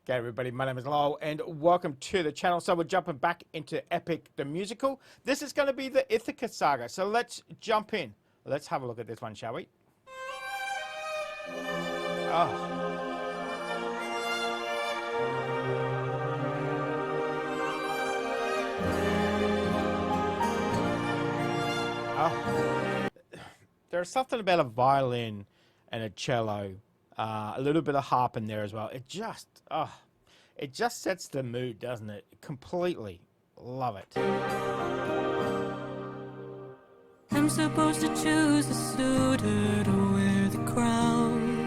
Okay, everybody, my name is Lowell, and welcome to the channel. So we're jumping back into Epic the Musical. This is going to be the Ithaca Saga, so let's jump in. Let's have a look at this one, shall we? Oh. Oh. There's something about a violin and a cello, a little bit of harp in there as well. It just sets the mood, doesn't it? Completely. Love it. I'm supposed to choose a suitor to wear the crown.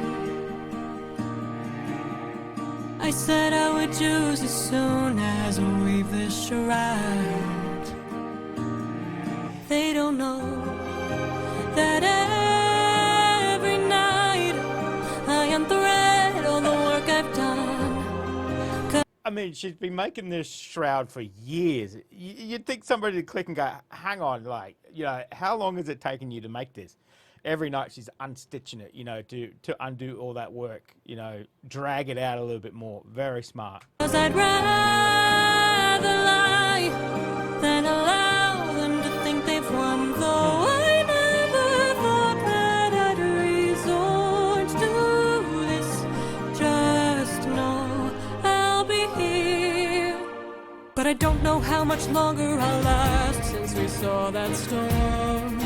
I said I would choose as soon as I weave the shroud. They don't know that every night I unthread all the work I've done. I mean, she's been making this shroud for years. You'd think somebody would click and go, hang on, like, you know, how long has it taken you to make this? Every night she's unstitching it, you know, to undo all that work, you know, drag it out a little bit more. Very smart. 'Cause I'd rather lie than allow them to think they've won, though I never thought that I'd resort to this. Just know I'll be here, but I don't know how much longer I'll last since we saw that storm.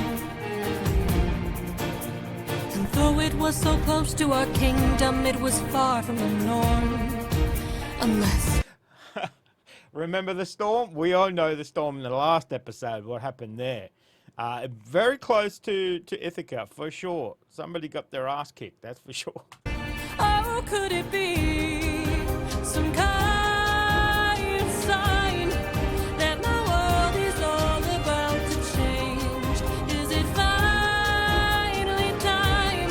And though it was so close to our kingdom, it was far from the norm. Unless... Remember the storm? We all know the storm in the last episode, what happened there. Very close to Ithaca, for sure. Somebody got their ass kicked, that's for sure. Oh, could it be some kind of sign that my world is all about to change? Is it finally time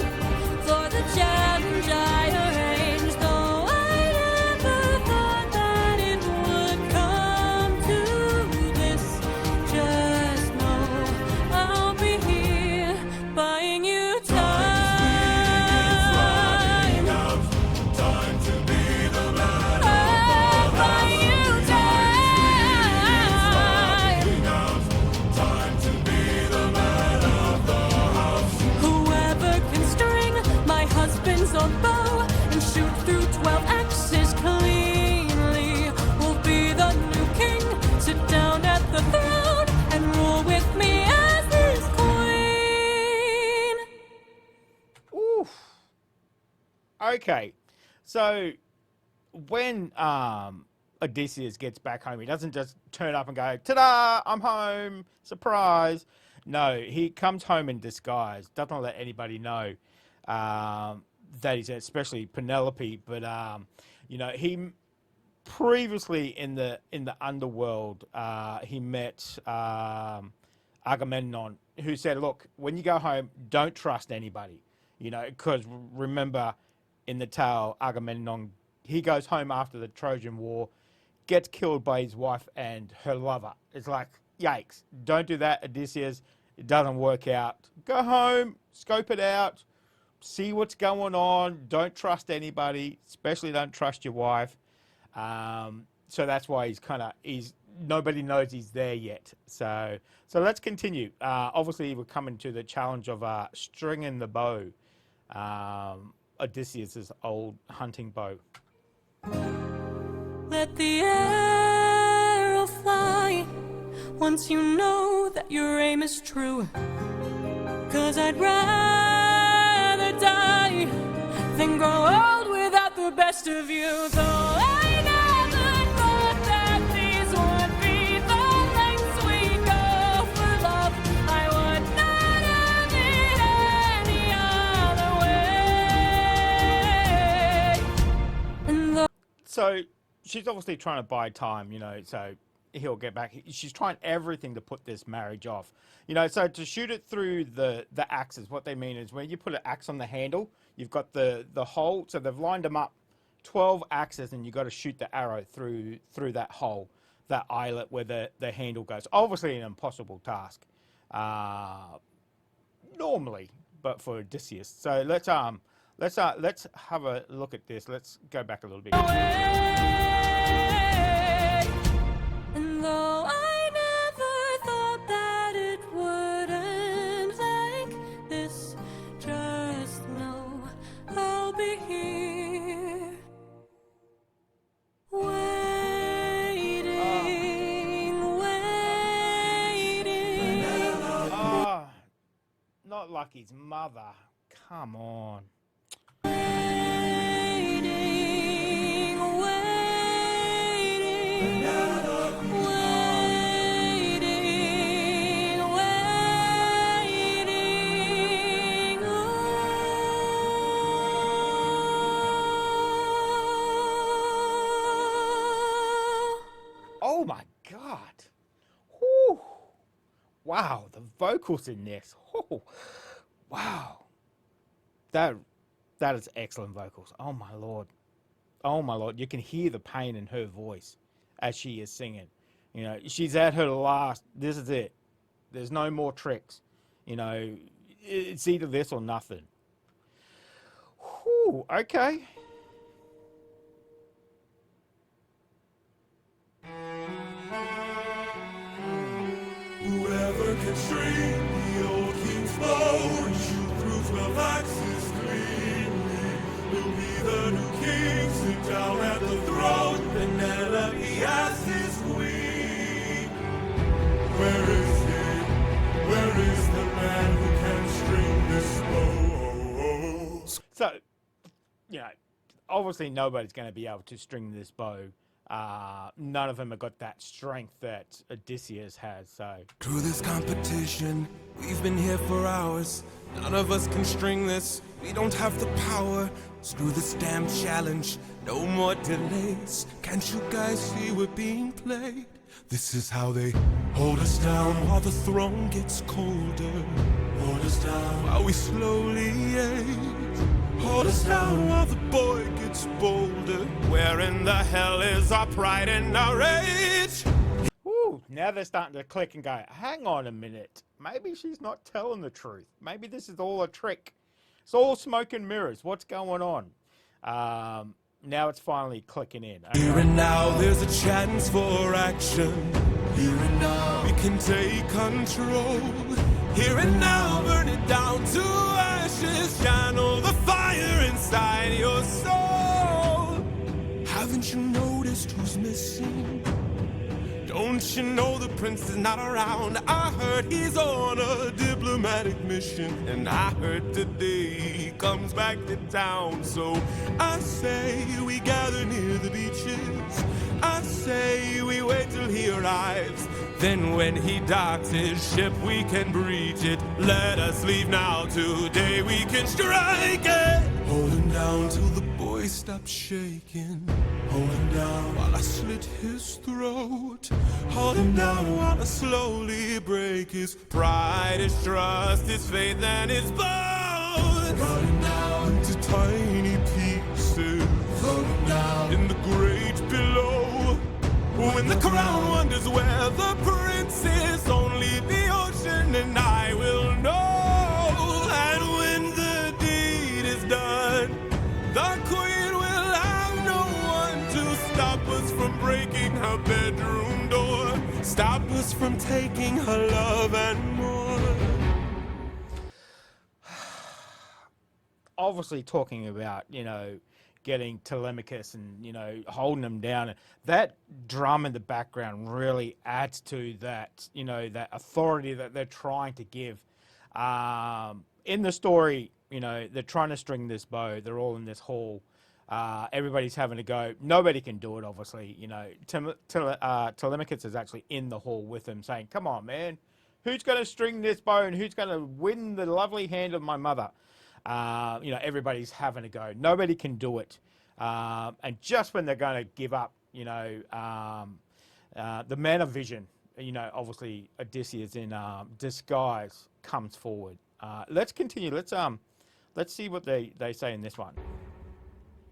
for the challenge I arranged? Though I never thought that it would come to this. Just know I'll be here buying you time. Bow and shoot through 12 axes cleanly. Will be the new king. Sit down at the throne and rule with me as his queen. Oof. Okay, so when Odysseus gets back home, he doesn't just turn up and go, ta-da, I'm home, surprise. No, he comes home in disguise, doesn't let anybody know that he's, especially Penelope, but you know, he previously in the underworld, he met Agamemnon, who said, look, when you go home, don't trust anybody, you know, because remember in the tale, Agamemnon, he goes home after the Trojan War, gets killed by his wife and her lover. It's like, yikes, don't do that, Odysseus. It doesn't work out. Go home, scope it out, see what's going on. Don't trust anybody, especially don't trust your wife. So that's why nobody knows he's there yet. So let's continue. Obviously, we're coming to the challenge of stringing the bow, Odysseus's old hunting bow. Let the arrow fly once you know that your aim is true. 'Cause I'd rather die than grow old without the best of you. Though I never thought that these would be the lengths we go for love, I would not have it any other way. And So she's obviously trying to buy time, you know, so he'll get back. She's trying everything to put this marriage off. You know, so to shoot it through the axes, what they mean is when you put an axe on the handle, you've got the hole. So they've lined them up 12 axes and you've got to shoot the arrow through that hole, that eyelet where the handle goes. Obviously an impossible task normally, but for Odysseus. So let's have a look at this. Let's go back a little bit. like his mother. Come on. Waiting, waiting, waiting. Oh my God. Whew. Wow, the vocals in this. Whew. Wow. That is excellent vocals. Oh my Lord. Oh my Lord. You can hear the pain in her voice as she is singing. You know, she's at her last. This is it. There's no more tricks. You know, it's either this or nothing. Whew, okay. Whoever can string the old king's bow and shoot through 12 axes cleanly will be the new king, sit down at the throne. Penelope as his queen. Where is he? Where is the man who can string this bow? So, you know, obviously nobody's going to be able to string this bow. None of them have got that strength that Odysseus has, so... Through this competition, we've been here for hours. None of us can string this, we don't have the power. Screw this damn challenge, no more delays. Can't you guys see we're being played? This is how they hold us down while the throne gets colder. Hold us down while we slowly age. Hold us down while the boy gets bolder. Where in the hell is our pride and our rage? Woo, now they're starting to click and go, hang on a minute. Maybe she's not telling the truth. Maybe this is all a trick. It's all smoke and mirrors. What's going on? Now it's finally clicking in. Okay. Here and now there's a chance for action. Here and now we can take control. Here and now burn it down to ashes. Channel the fire inside your soul. Haven't you noticed who's missing? Don't you know the prince is not around? I heard he's on a diplomatic mission, and I heard today he comes back to town. So I say we gather near the beaches. I say we wait till he arrives. Then when he docks his ship, we can breach it. Let us leave now, today we can strike it. Hold him down till the boy stops shaking. Hold him down while I slit his throat. Hold him down while I slowly break his pride, his trust, his faith, and his bones. Run him down into tiny pieces. Throw him down in the great below. When the crown wonders where the prince is, only the ocean and I will know. And when the deed is done, the queen will have no one to stop us from breaking her bedroom door, stop us from taking her love and more. Obviously talking about, you know, getting Telemachus and, you know, holding them down. That drum in the background really adds to that, you know, that authority that they're trying to give. In the story, you know, they're trying to string this bow. They're all in this hall. Everybody's having a go. Nobody can do it, obviously. You know, Telemachus is actually in the hall with them saying, come on, man. Who's going to string this bow and who's going to win the lovely hand of my mother? You know, everybody's having a go. Nobody can do it. And just when they're going to give up, you know, the man of vision, you know, obviously Odysseus in disguise comes forward. Let's continue. Let's see what they say in this one.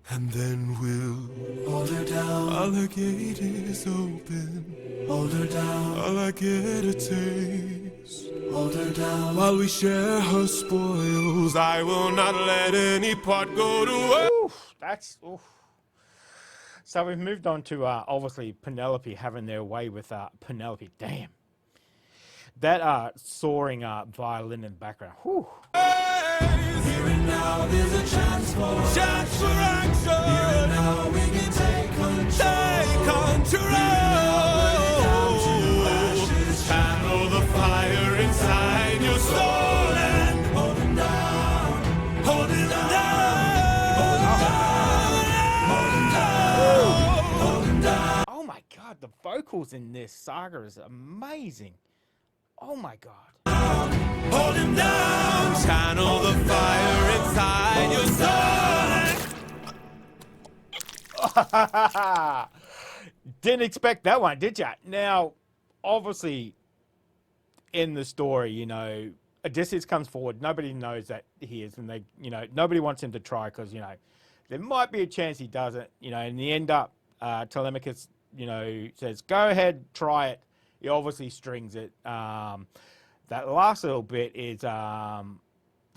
And then we'll hold her down while her gate is open. Hold her down while I get a taste. Hold her down while we share her spoils. I will not let any part go to waste. Oof, that's oof. So we've moved on to obviously Penelope having their way with Penelope. Damn. That soaring violin in the background. Whew. Here and now there's a chance for action. Here and now we can take control. Channel the fire inside your soul and God, the vocals in this saga is amazing. Oh my God. Hold him down, channel the fire inside your soul. Didn't expect that one, did ya? Now, obviously, in the story, you know, Odysseus comes forward. Nobody knows that he is, and they, you know, nobody wants him to try because, you know, there might be a chance he doesn't, you know, and the end up, Telemachus, you know, says, go ahead, try it. He obviously strings it. That last little bit is the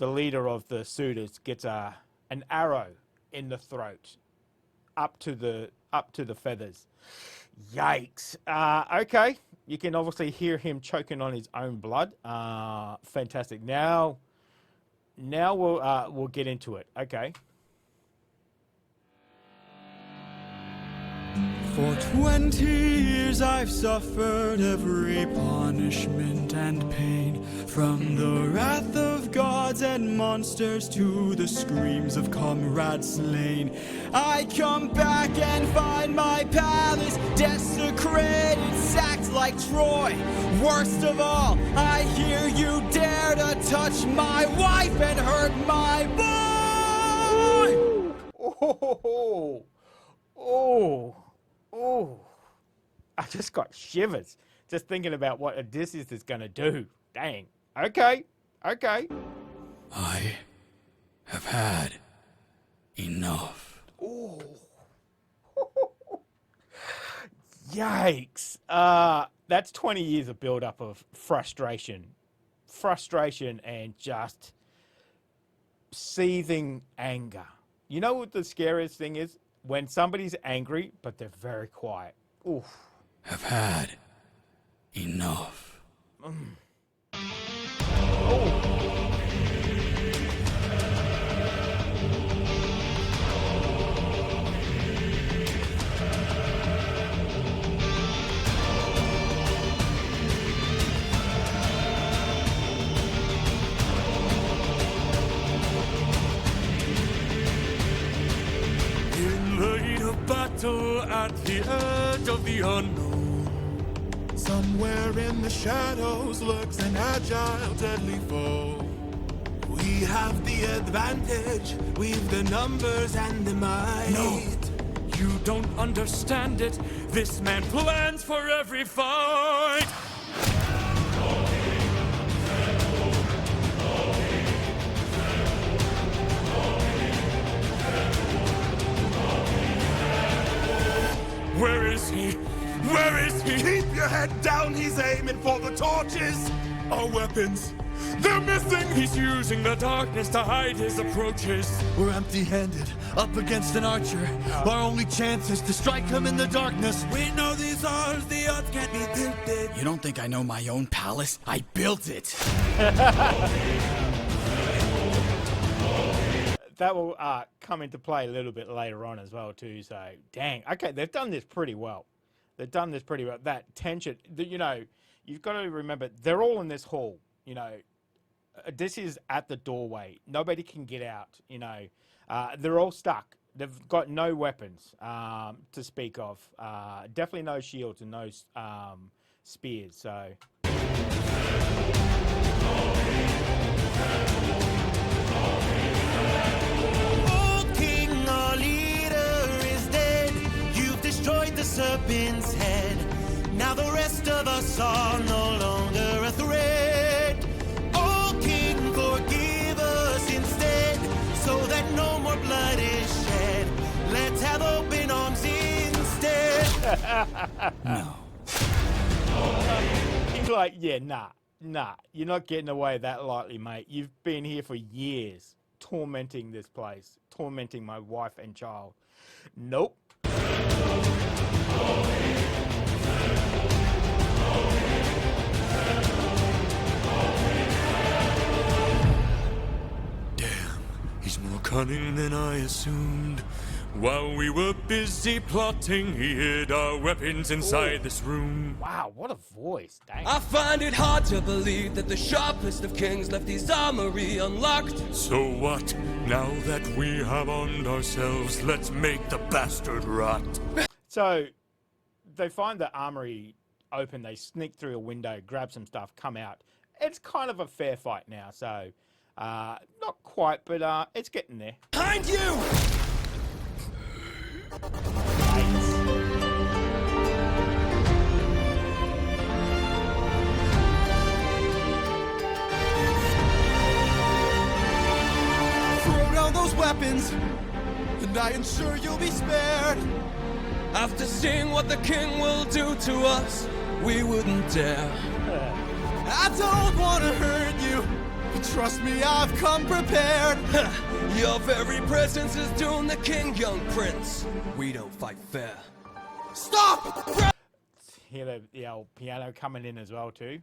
leader of the suitors gets an arrow in the throat, up to the feathers. Yikes. Okay, you can obviously hear him choking on his own blood. Fantastic. Now we'll get into it. Okay. For 20 years I've suffered every punishment and pain, from the wrath of gods and monsters to the screams of comrades slain. I come back and find my palace desecrated, sacked like Troy. Worst of all, I hear you dare to touch my wife and hurt my boy! Oh, I just got shivers just thinking about what Odysseus is going to do. Dang. Okay. I have had enough. Oh. Yikes. That's 20 years of build-up of frustration and just seething anger. You know what the scariest thing is? When somebody's angry, but they're very quiet. Oof. Have had enough. Battle at the edge of the unknown. Somewhere in the shadows lurks an agile, deadly foe. We have the advantage, we've the numbers and the might. No, you don't understand it. This man plans for every fight. Where is he? Where is he? Keep your head down, he's aiming for the torches. Our weapons, they're missing. He's using the darkness to hide his approaches. we're empty-handed, up against an archer. Our only chance is to strike him in the darkness. We know these odds, the odds can't be tilted. You don't think I know my own palace? I built it. That will come into play a little bit later on as well too. So, dang. Okay, they've done this pretty well. That tension, you know, you've got to remember, they're all in this hall. You know, Odysseus at the doorway. Nobody can get out, you know. They're all stuck. They've got no weapons to speak of. Definitely no shields and no spears. So... Destroyed the serpent's head. Now the rest of us are no longer a threat. Oh King, forgive us instead, so that no more blood is shed. Let's have open arms instead. No. He's like, yeah, nah, you're not getting away that lightly, mate. You've been here for years, tormenting this place, tormenting my wife and child. Nope. Damn, he's more cunning than I assumed. While we were busy plotting, he hid our weapons inside this room. Wow, what a voice. Dang. I find it hard to believe that the sharpest of kings left his armory unlocked. So what? Now that we have armed ourselves, let's make the bastard rot. So, they find the armory open. They sneak through a window, grab some stuff, come out. It's kind of a fair fight now. So not quite, but it's getting there. Behind you! Throw down those weapons, and I ensure you'll be spared. After seeing what the king will do to us, we wouldn't dare. I don't want to hurt you, but trust me, I've come prepared. Your very presence is doomed the king, young prince. We don't fight fair. Stop! Hear the old piano coming in as well too.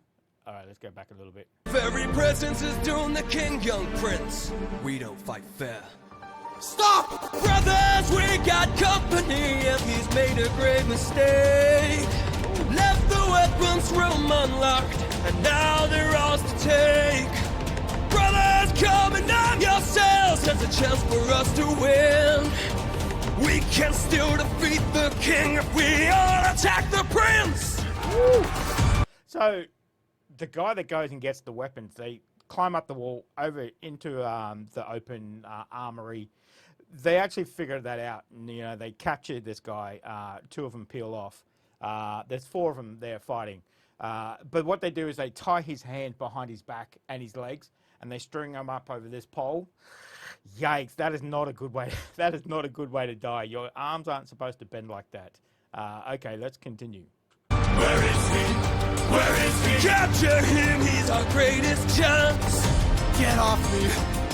All right, let's go back a little bit. Very presence is doomed the king, young prince. We don't fight fair. Stop! Brothers, we got company, and he's made a grave mistake. Left the weapons room unlocked, and now they're ours to take. Brothers, come and arm yourselves. There's a chance for us to win. We can still defeat the king if we all attack the prince. So the guy that goes and gets the weapons, they climb up the wall over into the open armory. They actually figured that out, and they captured this guy. 2 of them peel off. There's 4 of them there fighting. But what they do is they tie his hand behind his back and his legs, and they string him up over this pole. Yikes! That is not a good way. That is not a good way to die. Your arms aren't supposed to bend like that. Okay, let's continue. Where is he? Where is he? Capture him, he's our greatest chance. Get off me!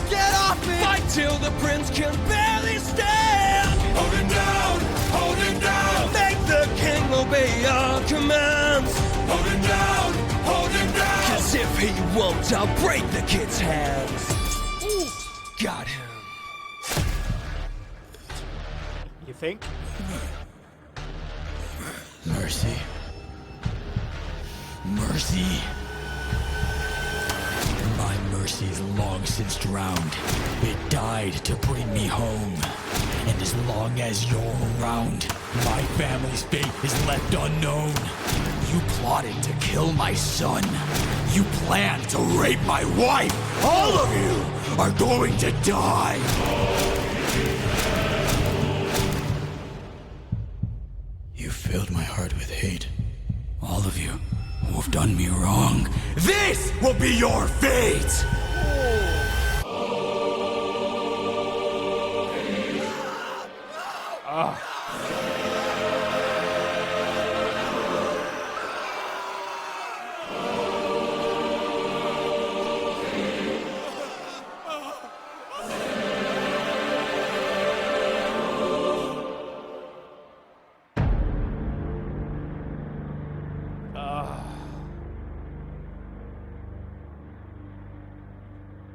Get off me! Fight till the prince can barely stand. Hold him down! Hold him down! Make the king obey our commands. Hold him down! Hold him down! 'Cause if he won't, I'll break the kid's hands. Ooh, got him. You think? Mercy. Mercy. My mercy is long since drowned. It died to bring me home. And as long as you're around, my family's fate is left unknown. You plotted to kill my son. You planned to rape my wife. All of you are going to die. You filled my heart with hate. All of you who have done me wrong. This will be your fate!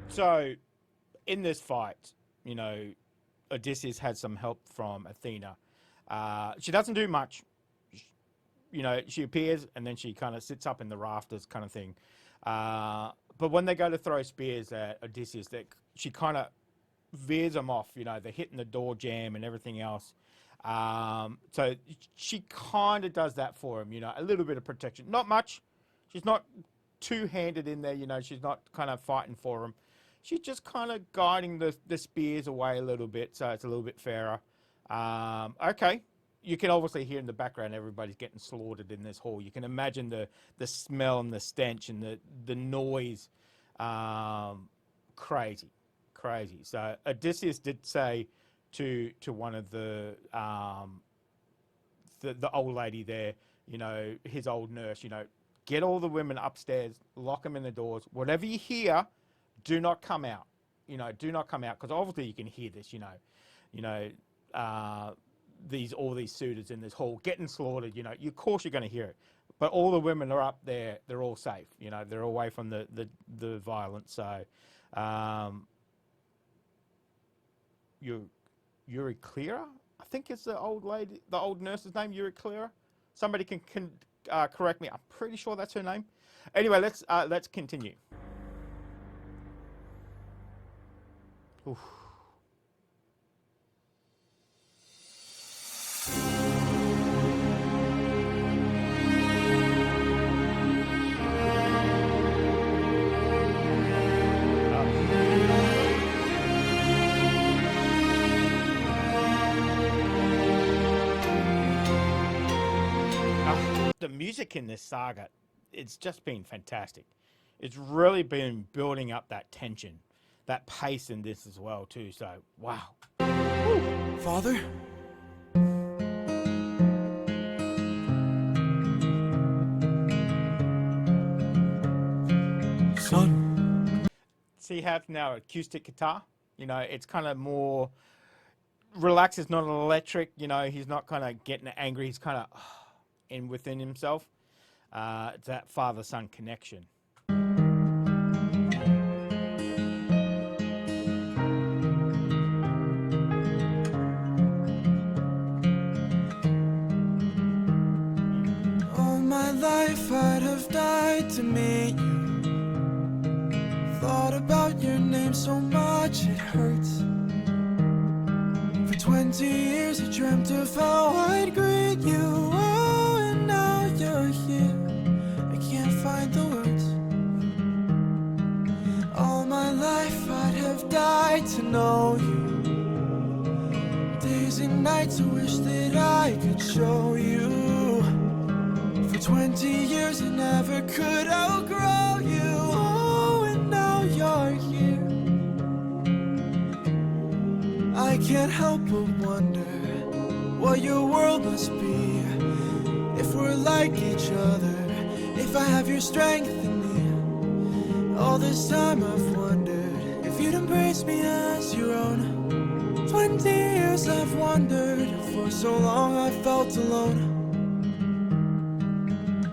So, in this fight, Odysseus had some help from Athena. She doesn't do much. She appears and then she kind of sits up in the rafters kind of thing. But when they go to throw spears at Odysseus, she kind of veers them off. They're hitting the door jamb and everything else. So she kind of does that for him, a little bit of protection. Not much. She's not two-handed in there, she's not kind of fighting for him. She's just kind of guiding the spears away a little bit, so it's a little bit fairer. Okay. You can obviously hear in the background everybody's getting slaughtered in this hall. You can imagine the smell and the stench and the noise. Crazy. So Odysseus did say to one of the old lady there, his old nurse, get all the women upstairs, lock them in the doors. Whatever you hear, do not come out. Do not come out, because obviously you can hear this. All these suitors in this hall getting slaughtered. Of course you're going to hear it, but all the women are up there. They're all safe. They're away from the violence. So, Euryclea, I think it's the old lady, the old nurse's name, Euryclea. Somebody can correct me. I'm pretty sure that's her name. Anyway, let's continue. Oof. the music in this saga, it's just been fantastic. It's really been building up that tension, that pace in this as well too. So wow. Father? Son? See how it's now acoustic guitar? You know, it's kind of more relaxed. It's not electric. You know, he's not kind of getting angry. He's kind of in within himself. It's that father-son connection. All my life I'd have died to meet you. Thought about your name so much it hurts. For 20 years I dreamt of how I'd greet you. Oh, and now you're here. I can't find the words. All my life I'd have died to know you. Days and nights I wish that I could show you. For 20 years I never could outgrow you. Oh, and now you're here. I can't help but wonder what your world must be. If we're like each other, if I have your strength in me. All this time I've wondered if you'd embrace me as your own. 20 years I've wondered, for so long I felt alone.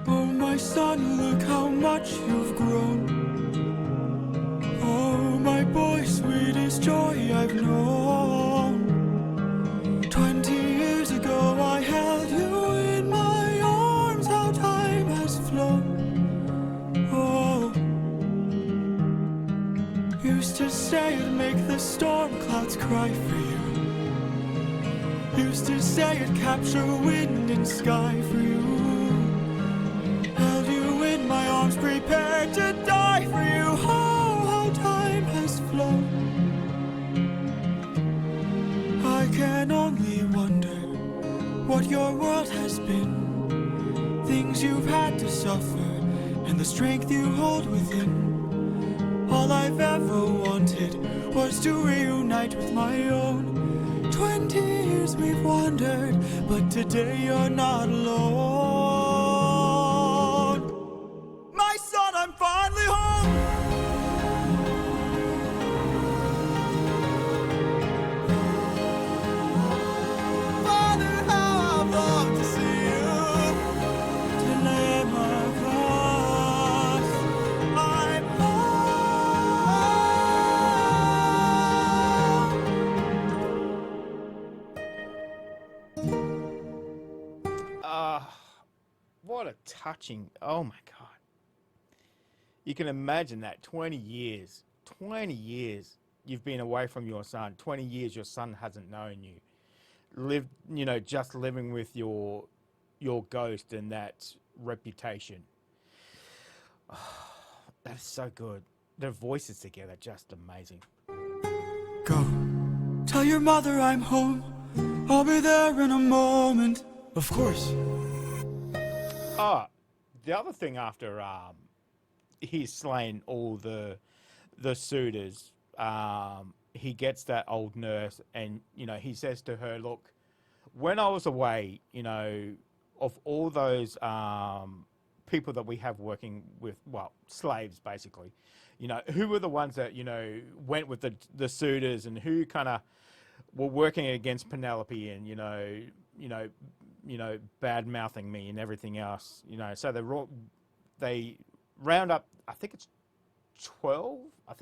Oh my son, look how much you've grown. Oh my boy, sweetest joy I've known. 20 years ago I held you in my arms, how time has flown. Oh, used to say it'd make the storm clouds cry for you. Used to say it'd capture wind and sky for you. Held you in my arms, prepared to die for you. Oh, how time has flown. I can only wonder what your world has been. Things you've had to suffer, and the strength you hold within. All I've ever wanted was to reunite with my own. 20 years we've wandered, but today you're not alone. My son, I'm finally home. Father, how I've longed to see you. To lay my cross, I'm What a touching, oh my God. You can imagine that 20 years you've been away from your son. 20 years your son hasn't known you. Lived, you know, just living with your ghost and that reputation. That is so good. Their voices together, just amazing. Go. Tell your mother I'm home. I'll be there in a moment. Of course. Oh, the other thing after he's slain all the suitors, he gets that old nurse and, you know, he says to her, look, when I was away, you know, of all those people that we have working with, well, slaves basically, you know, who were the ones that, you know, went with the suitors and who kind of were working against Penelope and, you know, bad mouthing me and everything else, you know. So they round up, I think it's 12, if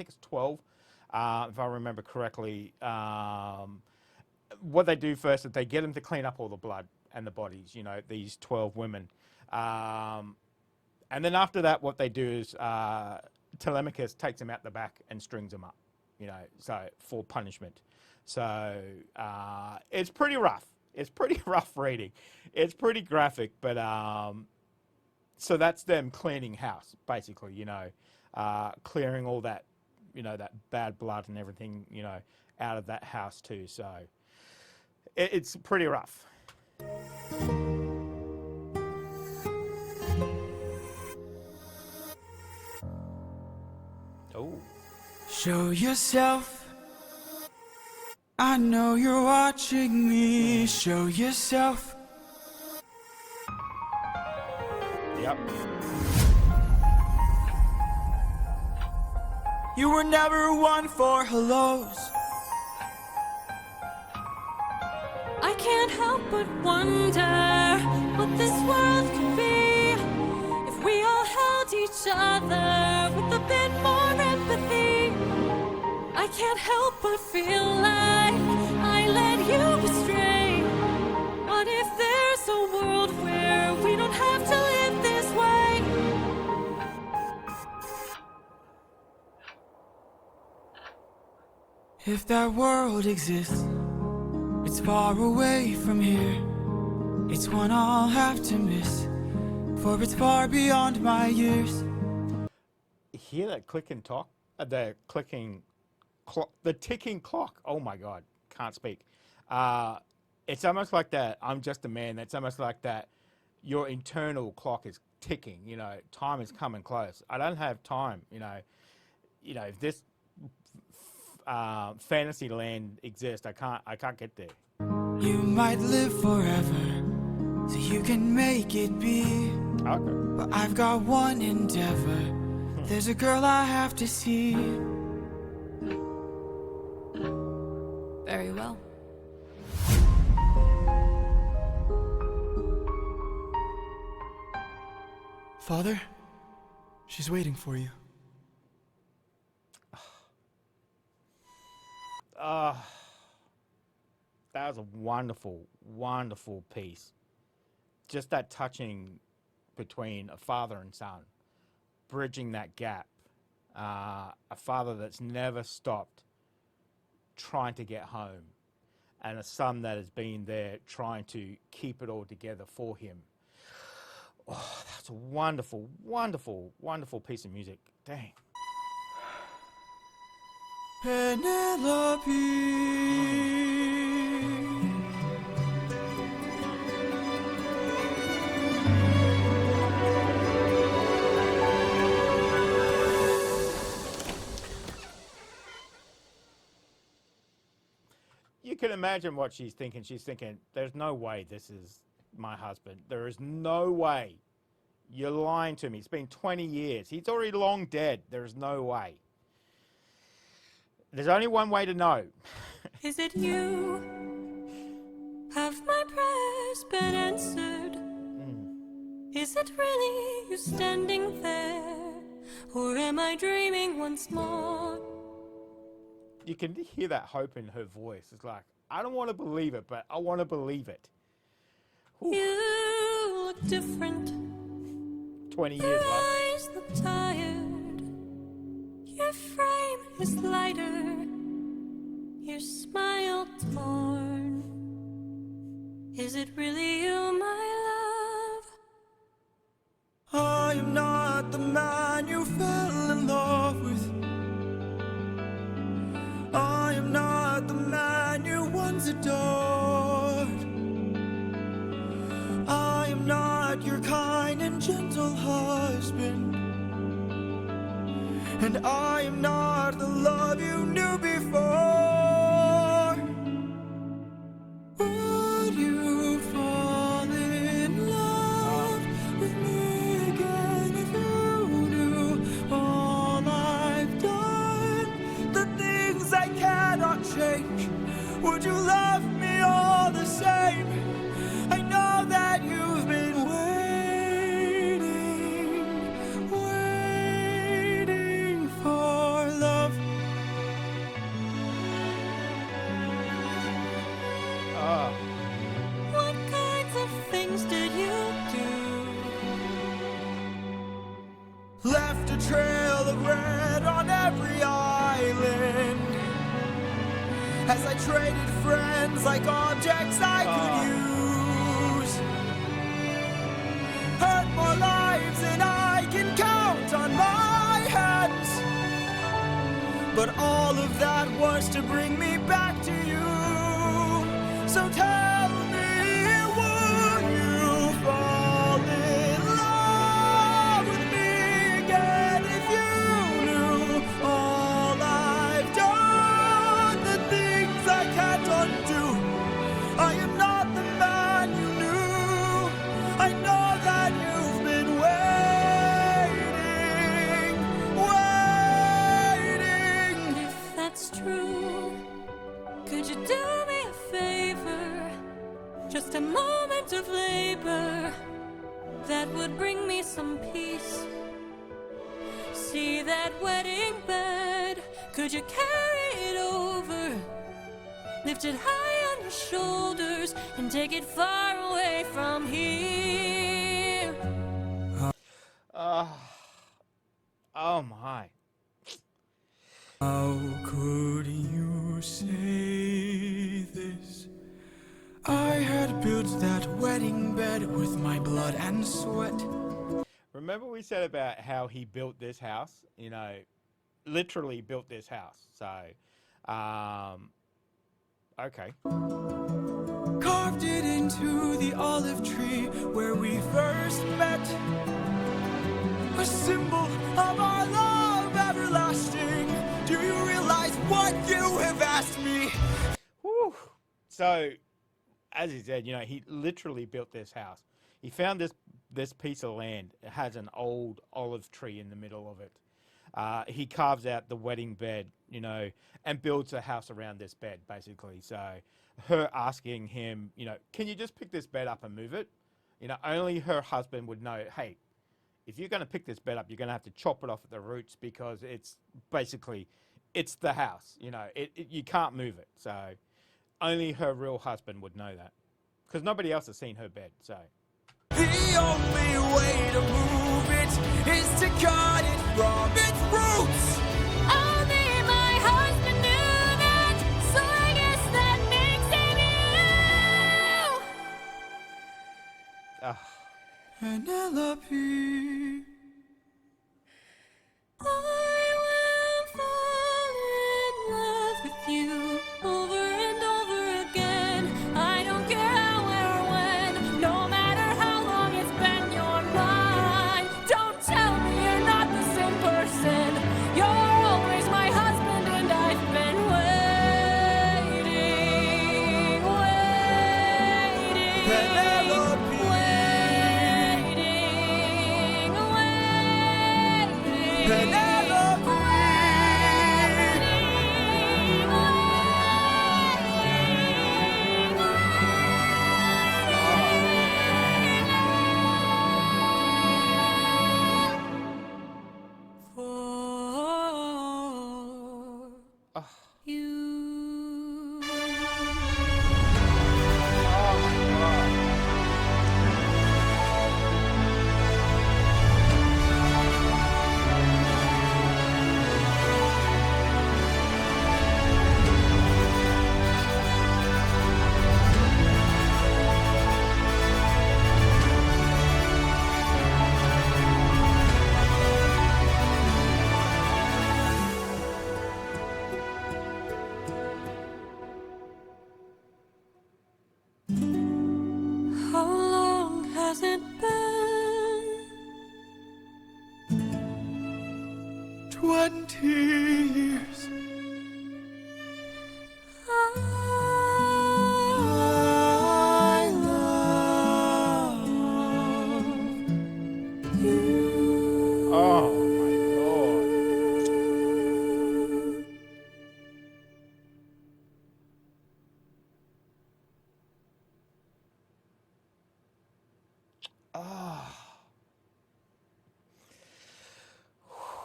I remember correctly. What they do first is they get them to clean up all the blood and the bodies, you know, these 12 women. And then after that, what they do is Telemachus takes them out the back and strings them up, you know, so for punishment. So it's pretty rough. It's pretty rough reading. It's pretty graphic, but so that's them cleaning house, basically, you know, clearing all that, you know, that bad blood and everything, you know, out of that house too. So it's pretty rough. Show yourself. I know you're watching me. Show yourself. Yep. You were never one for hellos. I can't help but wonder what this world could be if we all held each other with a bit more empathy. I can't help but feel like I led you astray. What if there's a world where we don't have to live this way? If that world exists, it's far away from here. It's one I'll have to miss, for it's far beyond my years. Hear that clicking talk? The clicking clock, the ticking clock. Oh my God, can't speak. It's almost like that. I'm just a man. It's almost like that. Your internal clock is ticking. You know, time is coming close. I don't have time. You know, if this fantasy land exists, I can't get there. You might live forever, so you can make it be. Okay. But I've got one endeavor. There's a girl I have to see. Very well. Father, she's waiting for you. That was a wonderful, wonderful piece. Just that touching between a father and son, bridging that gap. A father that's never stopped trying to get home, and a son that has been there trying to keep it all together for him. Oh, that's a wonderful, wonderful, wonderful piece of music. Dang. Penelope. You can imagine what she's thinking. She's thinking, there's no way this is my husband. There is no way. You're lying to me. It's been 20 years. He's already long dead. There's no way. There's only one way to know. Is it you? Have my prayers been answered? Is it really you standing there? Or am I dreaming once more? You can hear that hope in her voice. It's like, I don't want to believe it, but I want to believe it. Ooh. You look different. 20 years Your later. eyes look tired. Your frame is lighter. Your smile torn. Is it really you, my love? I am not the man you fell in love with. I am not the man you once adored. I am not your kind and gentle husband. And I am not the love you knew before. Would you fall in love with me again if you knew all I've done? The things I cannot change. Would you love me all the same? I know that you've been waiting for love. What kinds of things did you do? Left a trail of red on every island. As I traded friends like objects I could use. Hurt more lives than I can count on my hands. But all of that was to bring me back to you. So tell me, would you fall in love with me again if you knew all I I know that you've been waiting. If that's true, could you do me a favor? Just a moment of labor that would bring me some peace. See that wedding bed, could you carry it over? Lift it high on your shoulders and take it far away from here. Oh my. How could you say this? I had built that wedding bed with my blood and sweat. Remember we said about how he built this house? You know, literally built this house. So, okay. Carved it into the olive tree where we first met. A symbol of our love everlasting. Do you realize what you have asked me? Whew. So, as he said, you know, he literally built this house. He found this piece of land. It has an old olive tree in the middle of it. He carves out the wedding bed, you know, and builds a house around this bed, basically. So her asking him, you know, can you just pick this bed up and move it? You know, only her husband would know, hey, if you're going to pick this bed up, you're going to have to chop it off at the roots because it's basically, it's the house, you know, you can't move it. So only her real husband would know that because nobody else has seen her bed, so. The only way to move it is to cut it from its roots. Only my husband knew that, so I guess that makes him you. Penelope. I will fall in love with you over and over again. I don't care how or when, no matter how long it's been, you're mine. Don't tell me you're not the same person. You're always my husband, and I've been waiting, Penelope. waiting. Penelope. For you. How long has it been? 20 years. I love you. Oh my Lord.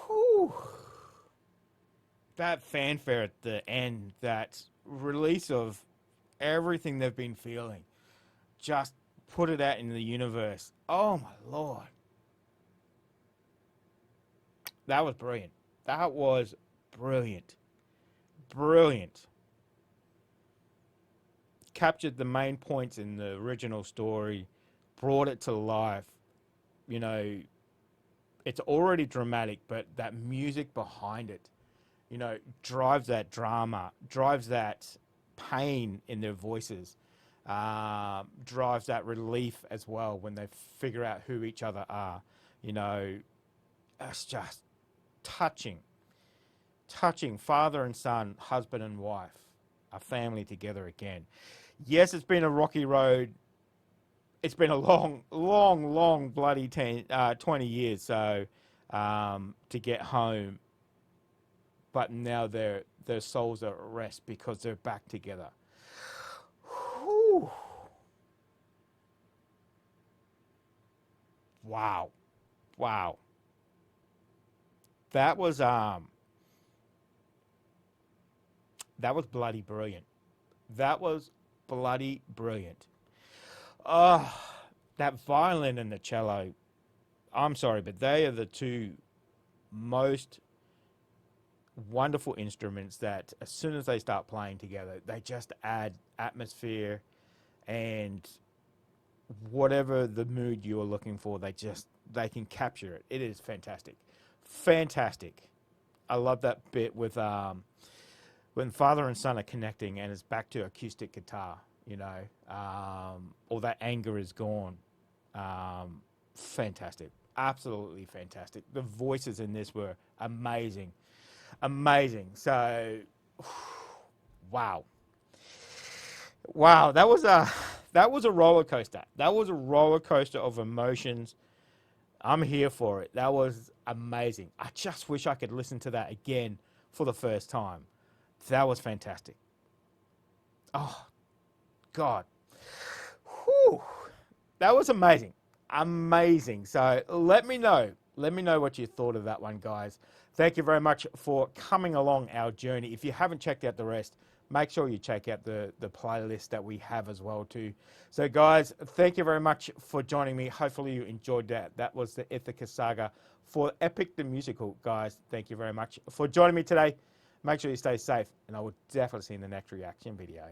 Whew. That fanfare at the end, that release of everything they've been feeling, just put it out in the universe. Oh my Lord. That was brilliant. That was brilliant. Brilliant. Captured the main points in the original story, brought it to life. You know, it's already dramatic, but that music behind it, you know, drives that drama, drives that pain in their voices, drives that relief as well when they figure out who each other are. You know, it's just touching. Touching. Father and son, husband and wife, a family together again. Yes, it's been a rocky road it's been a long bloody 20 years so to get home, but now their souls are at rest because they're back together. Whew. Wow. That was bloody brilliant. That was bloody brilliant. Oh, that violin and the cello. I'm sorry, but they are the two most wonderful instruments that as soon as they start playing together, they just add atmosphere and whatever the mood you're looking for, they can capture it. It is fantastic. Fantastic. I love that bit with when father and son are connecting and it's back to acoustic guitar, you know, all that anger is gone. Fantastic. Absolutely fantastic. The voices in this were amazing. So, wow, that was a roller coaster. That was a roller coaster of emotions. I'm here for it. That was amazing. I just wish I could listen to that again for the first time. That was fantastic. Oh, God. Whew. That was amazing. So let me know what you thought of that one, guys. Thank you very much for coming along our journey. If you haven't checked out the rest, make sure you check out the playlist that we have as well too. So guys, thank you very much for joining me. Hopefully you enjoyed that. That was the Ithaca Saga for Epic the Musical. Guys, thank you very much for joining me today. Make sure you stay safe, and I will definitely see you in the next reaction video.